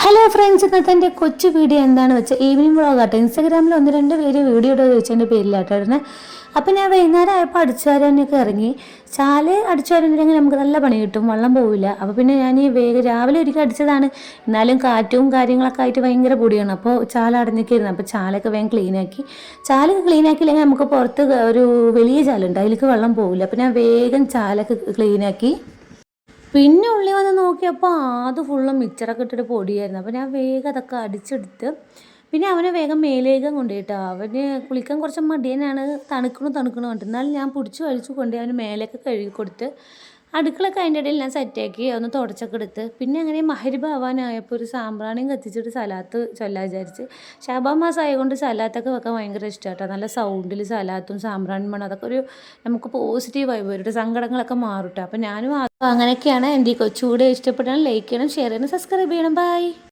Hello friends, ഇന്നത്തെ എൻ്റെ കൊച്ചു വീഡിയോ എന്താണെന്ന് വെച്ചാൽ ഈവനിങ് വ്ളോഗ് ആട്ടോ. ഇൻസ്റ്റാഗ്രാമിൽ 1-2 പേര് വീഡിയോ ഇടുക ചോദിച്ചതിൻ്റെ പേരിലാട്ടോ ഇടുന്നത്. അപ്പം ഞാൻ വൈകുന്നേരം ആയപ്പോൾ അടിച്ചു വാരാനൊക്കെ ഇറങ്ങി. ചാല് അടിച്ചു വാരുന്നില്ലെങ്കിൽ നമുക്ക് നല്ല പണി കിട്ടും, വെള്ളം പോവില്ല. അപ്പോൾ പിന്നെ ഞാൻ ഈ വേഗം രാവിലെ ഒരിക്കൽ അടിച്ചതാണ്. എന്നാലും കാറ്റും കാര്യങ്ങളൊക്കെ ആയിട്ട് ഭയങ്കര പൊടിയാണ്. അപ്പോൾ ചാല അടഞ്ഞൊക്കെയായിരുന്നു. അപ്പോൾ ചാലൊക്കെ വേഗം ക്ലീനാക്കി. ചാലൊക്കെ ക്ലീനാക്കിയില്ലെങ്കിൽ നമുക്ക് പുറത്ത് ഒരു വലിയ ചാലുണ്ട്, അതിലേക്ക് വെള്ളം പോവില്ല. അപ്പോൾ ഞാൻ വേഗം ചാലൊക്കെ ക്ലീനാക്കി. പിന്നെ ഉള്ളി വന്ന് നോക്കിയപ്പോൾ അത് ഫുള്ളും മിക്സറൊക്കെ ഇട്ടിട്ട് പൊടിയായിരുന്നു. അപ്പോൾ ഞാൻ വേഗം അതൊക്കെ അടിച്ചെടുത്ത് പിന്നെ അവനെ വേഗം മേലേകം കൊണ്ടുപോയിട്ടോ. അവന് കുളിക്കാൻ കുറച്ച് മടിയനാണ്, തണുക്കണു കണ്ടിട്ട്. എന്നാലും ഞാൻ പിടിച്ച് വലിച്ചു കൊണ്ടുപോയി അവന് മേലേക്ക് കഴുകി കൊടുത്ത് അടുക്കളൊക്കെ അതിൻ്റെ ഇടയിൽ ഞാൻ സെറ്റാക്കി ഒന്ന് തുടച്ചൊക്കെ എടുത്ത്. പിന്നെ അങ്ങനെ മഹരിബ് ആവാനായപ്പോൾ ഒരു സാമ്പ്രാണിയും കത്തിച്ചിട്ട് സലാത്ത് ചൊല്ലാൻ വിചാരിച്ച്. ഷാബാൻ മാസം ആയതുകൊണ്ട് സലാത്തൊക്കെ വെക്കാൻ ഭയങ്കര ഇഷ്ടമാട്ടോ. നല്ല സൗണ്ടിൽ സലാത്തും സാമ്പ്രാണി മണം അതൊക്കെ ഒരു നമുക്ക് പോസിറ്റീവ് ആയി വരും, സങ്കടങ്ങളൊക്കെ മാറും കേട്ടോ. അപ്പോൾ ഞാനും അങ്ങനെയൊക്കെയാണ്. എൻ്റെ ഈ കൊച്ചുകൂടെ ഇഷ്ടപ്പെട്ടാൽ ലൈക്ക് ചെയ്യണം, ഷെയർ ചെയ്യണം, സബ്സ്ക്രൈബ് ചെയ്യണം. ബൈ.